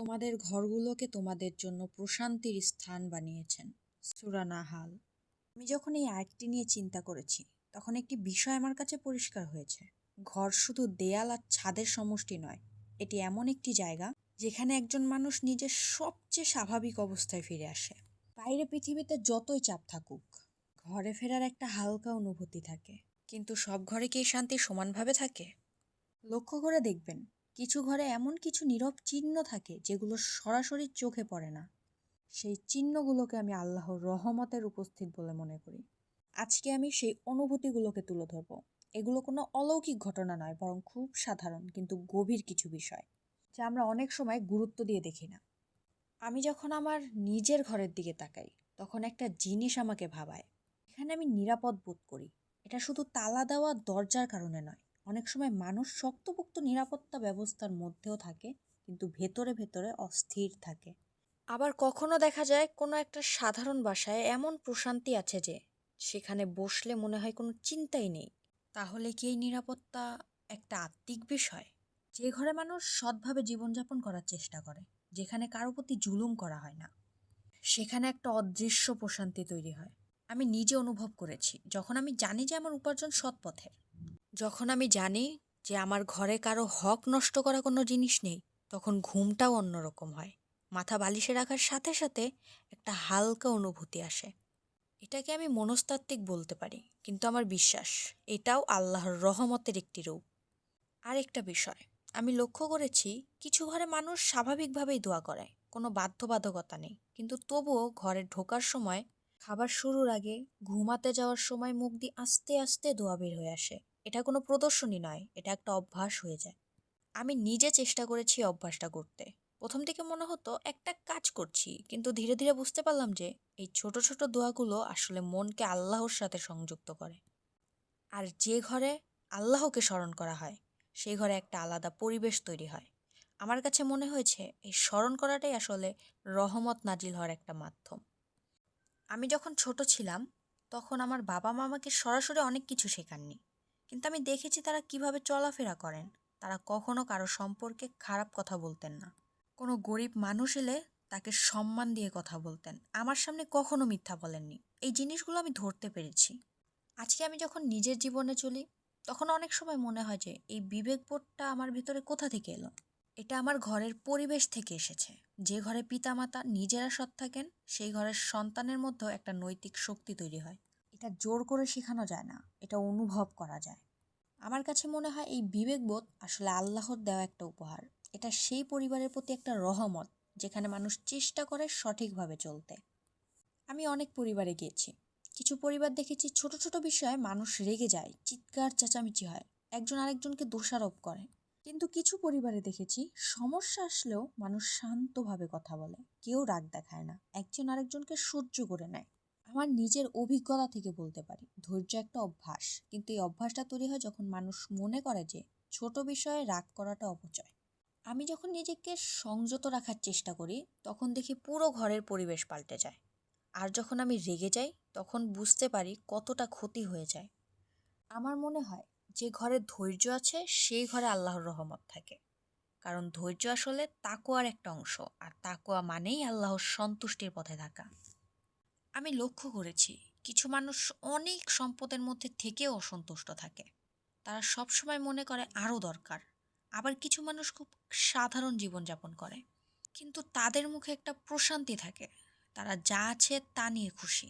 তোমাদের ঘরগুলোকে তোমাদের জন্য প্রশান্তির স্থান বানিয়েছেন। সূরা নাহাল। আমি যখন এই আয়াতটি নিয়ে চিন্তা করেছি, তখন একটি বিষয় আমার কাছে পরিষ্কার হয়েছে। ঘর শুধু দেয়াল আর ছাদের সমষ্টি নয়, এটি এমন একটি জায়গা যেখানে একজন মানুষ নিজের সবচেয়ে স্বাভাবিক অবস্থায় ফিরে আসে। বাইরে পৃথিবীতে যতই চাপ থাকুক, ঘরে ফেরার একটা হালকা অনুভূতি থাকে। কিন্তু সব ঘরে কি এই শান্তি সমানভাবে থাকে? লক্ষ্য করে দেখবেন, কিছু ঘরে এমন কিছু নীরব চিহ্ন থাকে যেগুলো সরাসরি চোখে পড়ে না। সেই চিহ্নগুলোকে আমি আল্লাহর রহমতের উপস্থিত বলে মনে করি। আজকে আমি সেই অনুভূতিগুলোকে তুলে ধরব। এগুলো কোনো অলৌকিক ঘটনা নয়, বরং খুব সাধারণ কিন্তু গভীর কিছু বিষয়, যা আমরা অনেক সময় গুরুত্ব দিয়ে দেখি না। আমি যখন আমার নিজের ঘরের দিকে তাকাই, তখন একটা জিনিস আমাকে ভাবায়। এখানে আমি নিরাপদ বোধ করি। এটা শুধু তালা দেওয়া দরজার কারণে নয়। অনেক সময় মানুষ শক্তপোক্ত নিরাপত্তা ব্যবস্থার মধ্যেও থাকে, কিন্তু ভেতরে ভেতরে অস্থির থাকে। আবার কখনো দেখা যায় কোনো একটা সাধারণ বাসায় এমন প্রশান্তি আছে যে সেখানে বসলে মনে হয় কোনো চিন্তাই নেই। তাহলে কি এই নিরাপত্তা একটা আত্মিক বিষয়? যে ঘরে মানুষ সৎভাবে জীবনযাপন করার চেষ্টা করে, যেখানে কারো প্রতি জুলুম করা হয় না, সেখানে একটা অদৃশ্য প্রশান্তি তৈরি হয়। আমি নিজে অনুভব করেছি, যখন আমি জানি যে আমার উপার্জন সৎ পথের, যখন আমি জানি যে আমার ঘরে কারো হক নষ্ট করা কোনো জিনিস নেই, তখন ঘুমটাও অন্যরকম হয়। মাথা বালিশে রাখার সাথে সাথে একটা হালকা অনুভূতি আসে। এটাকে আমি মনস্তাত্ত্বিক বলতে পারি, কিন্তু আমার বিশ্বাস এটাও আল্লাহর রহমতের একটি রূপ। আরেকটা বিষয় আমি লক্ষ্য করেছি, কিছু ঘরে মানুষ স্বাভাবিকভাবেই দোয়া করে, কোনো বাধ্যবাধকতা নেই, কিন্তু তবুও ঘরে ঢোকার সময়, খাবার শুরুর আগে, ঘুমাতে যাওয়ার সময় মুখ দিয়ে আস্তে আস্তে দোয়া বের হয়ে আসে। এটা কোনো প্রদর্শনী নয়, এটা একটা অভ্যাস হয়ে যায়। আমি নিজে চেষ্টা করেছি অভ্যাসটা করতে। প্রথম দিকে মনে হতো একটা কাজ করছি, কিন্তু ধীরে ধীরে বুঝতে পারলাম যে এই ছোট ছোট দোয়াগুলো আসলে মনকে আল্লাহর সাথে সংযুক্ত করে। আর যে ঘরে আল্লাহকে স্মরণ করা হয়, সেই ঘরে একটা আলাদা পরিবেশ তৈরি হয়। আমার কাছে মনে হয়েছে এই স্মরণ করাটাই আসলে রহমত নাজিল হওয়ার একটা মাধ্যম। আমি যখন ছোট ছিলাম, তখন আমার বাবা মা আমাকে সরাসরি অনেক কিছু শেখাননি, কিন্তু আমি দেখেছি তারা কিভাবে চলাফেরা করেন। তারা কখনো কারো সম্পর্কে খারাপ কথা বলতেন না। কোনো গরিব মানুষ এলে তাকে সম্মান দিয়ে কথা বলতেন। আমার সামনে কখনো মিথ্যা বলেননি। এই জিনিসগুলো আমি ধরতে পেরেছি। আজকে আমি যখন নিজের জীবনে চলি, তখন অনেক সময় মনে হয় যে এই বিবেকবোধটা আমার ভেতরে কোথা থেকে এলো। এটা আমার ঘরের পরিবেশ থেকে এসেছে। যে ঘরে পিতামাতা নিজেরা সৎ থাকেন, সেই ঘরের সন্তানের মধ্যেও একটা নৈতিক শক্তি তৈরি হয়। এটা জোর করে শেখানো যায় না, এটা অনুভব করা যায়। আমার কাছে মনে হয় এই বিবেকবোধ আসলে আল্লাহর দেওয়া একটা উপহার। এটা সেই পরিবারের প্রতি একটা রহমত, যেখানে মানুষ চেষ্টা করে সঠিকভাবে চলতে। আমি অনেক পরিবারে গিয়েছি। কিছু পরিবার দেখেছি ছোট ছোট বিষয়ে মানুষ রেগে যায়, চিৎকার চেঁচামেচি হয়, একজন আরেকজনকে দোষারোপ করে। কিন্তু কিছু পরিবারে দেখেছি সমস্যা আসলেও মানুষ শান্তভাবে কথা বলে, কেউ রাগ দেখায় না, একজন আরেকজনকে সহ্য করে নেয়। আমার নিজের অভিজ্ঞতা থেকে বলতে পারি, ধৈর্য একটা অভ্যাস, কিন্তু এই অভ্যাসটা তৈরি হয় যখন মানুষ মনে করে যে ছোট বিষয়ে রাগ করাটা অপচয়। আমি যখন নিজেকে সংযত রাখার চেষ্টা করি, তখন দেখি পুরো ঘরের পরিবেশ পাল্টে যায়। আর যখন আমি রেগে যাই, তখন বুঝতে পারি কতটা ক্ষতি হয়ে যায়। আমার মনে হয় যে ঘরে ধৈর্য আছে, সেই ঘরে আল্লাহর রহমত থাকে। কারণ ধৈর্য আসলে তাকওয়ার একটা অংশ, আর তাকওয়া মানেই আল্লাহর সন্তুষ্টির পথে থাকা। আমি লক্ষ্য করেছি, কিছু মানুষ অনেক সম্পদের মধ্যে থেকেও অসন্তুষ্ট থাকে। তারা সবসময় মনে করে আরও দরকার। আবার কিছু মানুষ খুব সাধারণ জীবনযাপন করে, কিন্তু তাদের মুখে একটা প্রশান্তি থাকে। তারা যা আছে তা নিয়ে খুশি।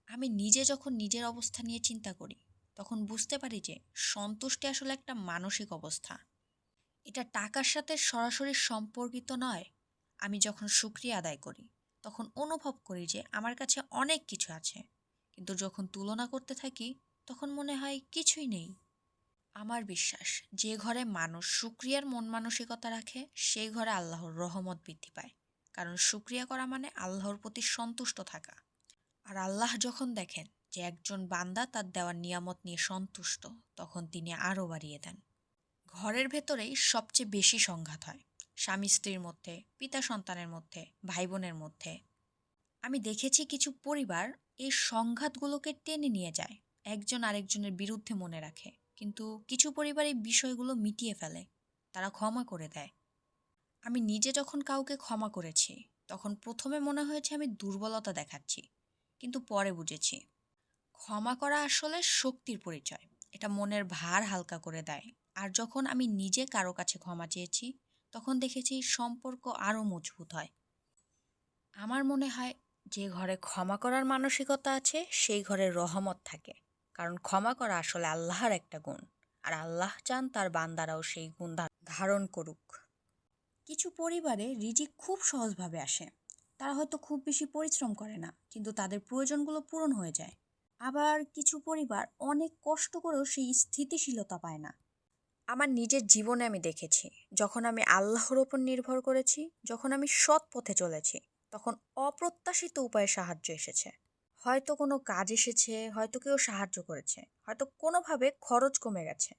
আমি নিজে যখন নিজের অবস্থা নিয়ে চিন্তা করি, তখন বুঝতে পারি যে সন্তুষ্টি আসলে একটা মানসিক অবস্থা। এটা টাকার সাথে সরাসরি সম্পর্কিত নয়। আমি যখন শুকরিয়া আদায় করি, তখন অনুভব করি যে আমার কাছে অনেক কিছু আছে, কিন্তু যখন তুলনা করতে থাকি, তখন মনে হয় কিছুই নেই। আমার বিশ্বাস, যে ঘরে মানুষ শুকরিয়ার মন মানসিকতা রাখে, সেই ঘরে আল্লাহর রহমত বৃদ্ধি পায়। কারণ শুকরিয়া করা মানে আল্লাহর প্রতি সন্তুষ্ট থাকা। আর আল্লাহ যখন দেখেন যে একজন বান্দা তার দেওয়ার নিয়ামত নিয়ে সন্তুষ্ট, তখন তিনি আরও বাড়িয়ে দেন। ঘরের ভেতরেই সবচেয়ে বেশি সংঘাত হয়, স্বামী স্ত্রীর মধ্যে, পিতা সন্তানের মধ্যে, ভাই বোনের মধ্যে। আমি দেখেছি কিছু পরিবার এই সংঘাতগুলোকে টেনে নিয়ে যায়, একজন আরেকজনের বিরুদ্ধে মনে রাখে, কিন্তু কিছু পরিবার এই বিষয়গুলো মিটিয়ে ফেলে, তারা ক্ষমা করে দেয়। আমি নিজে যখন কাউকে ক্ষমা করেছি, তখন প্রথমে মনে হয়েছে আমি দুর্বলতা দেখাচ্ছি। কিন্তু পরে বুঝেছি, ক্ষমা করা আসলে শক্তির পরিচয়। এটা মনের ভার হালকা করে দেয়। আর যখন আমি নিজে কারো কাছে ক্ষমা চেয়েছি, তখন দেখেছি সম্পর্ক আরও মজবুত হয়। আমার মনে হয় যে ঘরে ক্ষমা করার মানসিকতা আছে সেই ঘরে রহমত থাকে। কারণ ক্ষমা করা আসলে আল্লাহর একটা গুণ। আর আল্লাহ চান তার বান্দারাও সেই গুণ ধারণ করুক। কিছু পরিবারে রিজিক খুব সহজভাবে আসে। তারা হয়তো খুব বেশি পরিশ্রম করে না, কিন্তু তাদের প্রয়োজনগুলো পূরণ হয়ে যায়। আবার কিছু পরিবার অনেক কষ্ট করেও সেই স্থিতিশীলতা পায় না। আমার নিজের জীবনে আমি দেখেছি, যখন আমি আল্লাহর ওপর নির্ভর করেছি, যখন আমি সৎ পথে চলেছি, তখন অপ্রত্যাশিত উপায়ে সাহায্য এসেছে। হয়তো কোনো কাজ এসেছে, হয়তো কেউ সাহায্য করেছে, হয়তো কোনোভাবে খরচ কমে গেছে।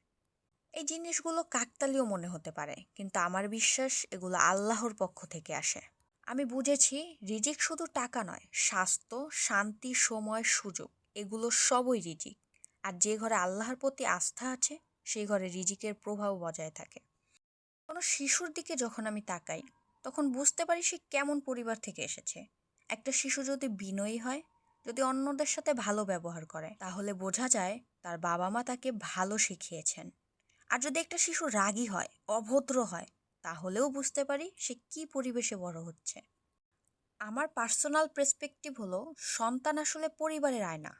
এই জিনিসগুলো কাকতালীয় মনে হতে পারে, কিন্তু আমার বিশ্বাস এগুলো আল্লাহর পক্ষ থেকে আসে। আমি বুঝেছি রিজিক শুধু টাকা নয়, স্বাস্থ্য, শান্তি, সময়, সুযোগ, এগুলো সবই রিজিক। আর যে ঘরে আল্লাহর প্রতি আস্থা আছে, সেই ঘরে রিজিকের প্রভাব বজায় থাকে। কোনো শিশুর দিকে যখন আমি তাকাই, তখন বুঝতে পারি সে কেমন পরিবার থেকে এসেছে। একটা শিশু যদি বিনয়ী হয়, যদি অন্যদের সাথে ভালো ব্যবহার করে, তাহলে বোঝা যায় তার বাবা মা তাকে ভালো শিখিয়েছেন। আর যদি একটা শিশু রাগী হয়, অভদ্র হয়, তাহলেও বুঝতে পারি সে কী পরিবেশে বড় হচ্ছে। আমার পার্সোনাল পার্সপেক্টিভ হলো, সন্তান আসলে পরিবারের আয়না।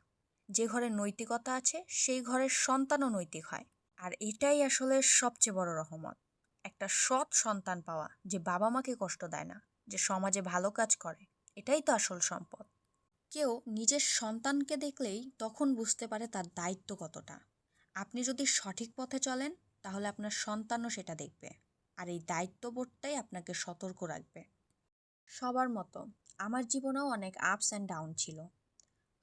যে ঘরে নৈতিকতা আছে, সেই ঘরের সন্তানও নৈতিক হয়। আর এটাই আসলে সবচেয়ে বড় রহমত। একটা সৎ সন্তান পাওয়া, যে বাবা মাকে কষ্ট দেয় না, যে সমাজে ভালো কাজ করে, এটাই তো আসল সম্পদ। কেউ নিজের সন্তানকে দেখলেই তখন বুঝতে পারে তার দায়িত্ব কতটা। আপনি যদি সঠিক পথে চলেন, তাহলে আপনার সন্তানও সেটা দেখবে। আর এই দায়িত্ববোধটাই আপনাকে সতর্ক রাখবে। সবার মতো আমার জীবনেও অনেক আপস অ্যান্ড ডাউন ছিল।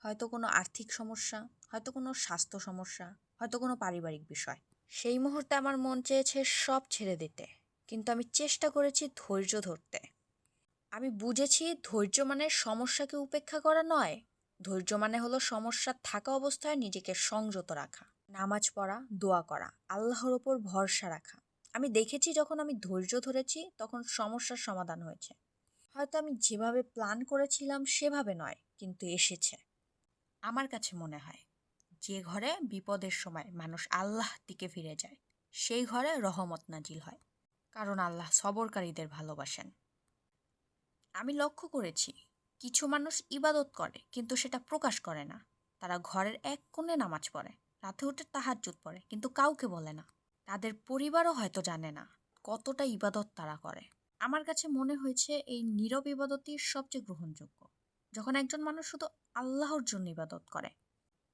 হয়তো কোনো আর্থিক সমস্যা, হয়তো কোনো স্বাস্থ্য সমস্যা, হয়তো কোনো পারিবারিক বিষয়। সেই মুহূর্তে আমার মন চেয়েছে সব ছেড়ে দিতে, কিন্তু আমি চেষ্টা করেছি ধৈর্য ধরতে। আমি বুঝেছি ধৈর্য মানে সমস্যাকে উপেক্ষা করা নয়। ধৈর্য মানে হলো সমস্যা থাকা অবস্থায় নিজেকে সংযত রাখা, নামাজ পড়া, দোয়া করা, আল্লাহর ওপর ভরসা রাখা। আমি দেখেছি যখন আমি ধৈর্য ধরেছি, তখন সমস্যার সমাধান হয়েছে। হয়তো আমি যেভাবে প্ল্যান করেছিলাম সেভাবে নয়, কিন্তু এসেছে। আমার কাছে মনে হয় যে ঘরে বিপদের সময় মানুষ আল্লাহ দিকে ফিরে যায়, সেই ঘরে রহমত নাজিল হয়। কারণ আল্লাহ সবরকারীদের ভালোবাসেন। আমি লক্ষ্য করেছি কিছু মানুষ ইবাদত করে কিন্তু সেটা প্রকাশ করে না। তারা ঘরের এক কোণে নামাজ পড়ে, রাতে উঠে তাহাজ্জুদ পড়ে, কিন্তু কাউকে বলে না। তাদের পরিবারও হয়তো জানে না কতটা ইবাদত তারা করে। আমার কাছে মনে হয়েছে এই নীরব ইবাদতই সবচেয়ে গ্রহণযোগ্য। যখন একজন মানুষ শুধু আল্লাহর জন্য ইবাদত করে,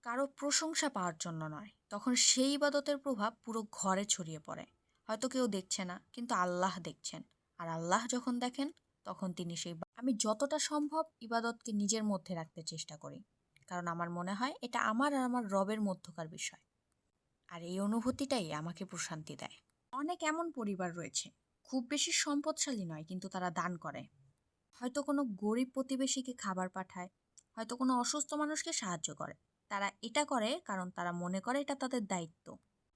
কারো প্রশংসা পাওয়ার জন্য নয়, তখন সেই ইবাদতের প্রভাব পুরো ঘরে ছড়িয়ে পড়ে। হয়তো কেউ দেখছে না, কিন্তু আল্লাহ দেখছেন। আর আল্লাহ যখন দেখেন, তখন তিনি আমি যতটা সম্ভব ইবাদতকে নিজের মধ্যে রাখতে চেষ্টা করি। কারণ আমার মনে হয় এটা আমার আর আমার রবের মধ্যকার বিষয়। আর এই অনুভূতিটাই আমাকে প্রশান্তি দেয়। অনেক এমন পরিবার রয়েছে, খুব বেশি সম্পদশালী নয়, কিন্তু তারা দান করে। হয়তো কোনো গরিব প্রতিবেশীকে খাবার পাঠায়, হয়তো কোনো অসুস্থ মানুষকে সাহায্য করে। তারা এটা করে কারণ তারা মনে করে এটা তাদের দায়িত্ব।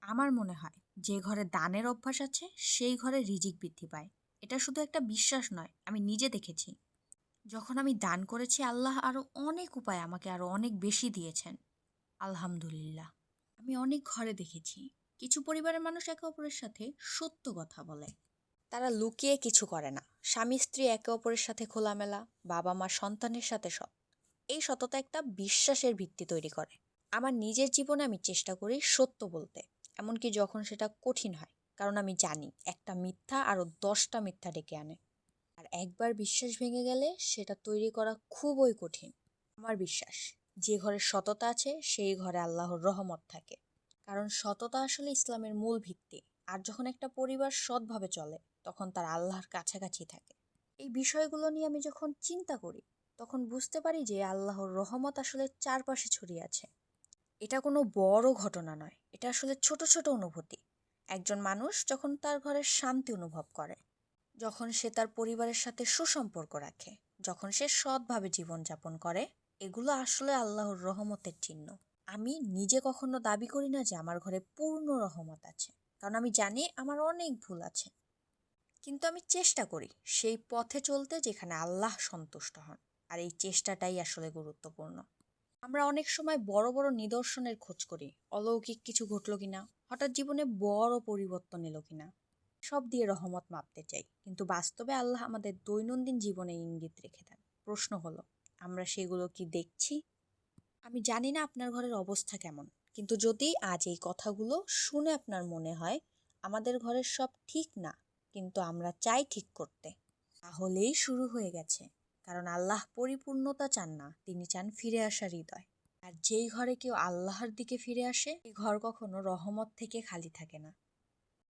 আমার মনে হয় যে ঘরে দানের অভ্যাস আছে, সেই ঘরে রিজিক বৃদ্ধি পায়। এটা শুধু একটা বিশ্বাস নয়, আমি নিজে দেখেছি। যখন আমি দান করেছি, আল্লাহ আরও অনেক উপায় আমাকে আরও অনেক বেশি দিয়েছেন। আলহামদুলিল্লাহ। আমি অনেক ঘরে দেখেছি কিছু পরিবারের মানুষ একে অপরের সাথে সত্য কথা বলে। তারা লুকিয়ে কিছু করে না। স্বামী স্ত্রী একে অপরের সাথে খোলামেলা, বাবা মা সন্তানের সাথে সৎ। এই সততা একটা বিশ্বাসের ভিত্তি তৈরি করে। আমার নিজের জীবনে আমি চেষ্টা করি সত্য বলতে, এমনকি যখন সেটা কঠিন হয়। কারণ আমি জানি একটা মিথ্যা আরও 10টা মিথ্যা ডেকে আনে। আর একবার বিশ্বাস ভেঙে গেলে সেটা তৈরি করা খুবই কঠিন। আমার বিশ্বাস যে ঘরে সততা আছে, সেই ঘরে আল্লাহর রহমত থাকে। কারণ সততা আসলে ইসলামের মূল ভিত্তি। আর যখন একটা পরিবার সৎভাবে চলে, তখন তার আল্লাহর কাছাকাছি থাকে। এই বিষয়গুলো নিয়ে আমি যখন চিন্তা করি, তখন বুঝতে পারি যে আল্লাহর রহমত আসলে চারপাশে ছড়িয়ে আছে। এটা কোনো বড় ঘটনা নয়, এটা আসলে ছোট ছোট অনুভূতি। একজন মানুষ যখন তার ঘরের শান্তি অনুভব করে, যখন সে তার পরিবারের সাথে সুসম্পর্ক রাখে, যখন সে সৎভাবে জীবনযাপন করে, এগুলো আসলে আল্লাহর রহমতের চিহ্ন। আমি নিজে কখনো দাবি করি না যে আমার ঘরে পূর্ণ রহমত আছে, কারণ আমি জানি আমার অনেক ভুল আছে। কিন্তু আমি চেষ্টা করি সেই পথে চলতে যেখানে আল্লাহ সন্তুষ্ট হন। আর এই চেষ্টাটাই আসলে গুরুত্বপূর্ণ। আমরা অনেক সময় বড় বড় নিদর্শনের খোঁজ করি, অলৌকিক কিছু ঘটলো কিনা, হঠাৎ জীবনে বড় পরিবর্তন এলো কিনা, সব দিয়ে রহমত মাপতে চাই। কিন্তু বাস্তবে আল্লাহ আমাদের দৈনন্দিন জীবনে ইঙ্গিত রেখে দেন। প্রশ্ন হলো, আমরা সেগুলো কি দেখছি? আমি জানি না আপনার ঘরের অবস্থা কেমন, কিন্তু যদি আজ এই কথাগুলো শুনে আপনার মনে হয় আমাদের ঘরের সব ঠিক না, কিন্তু আমরা চাই ঠিক করতে, তাহলেই শুরু হয়ে গেছে। কারণ আল্লাহ পরিপূর্ণতা চান না, তিনি চান ফিরে আসা হৃদয়। আর যেই ঘরে কেউ আল্লাহর দিকে ফিরে আসে, এই ঘর কখনো রহমত থেকে খালি থাকে না।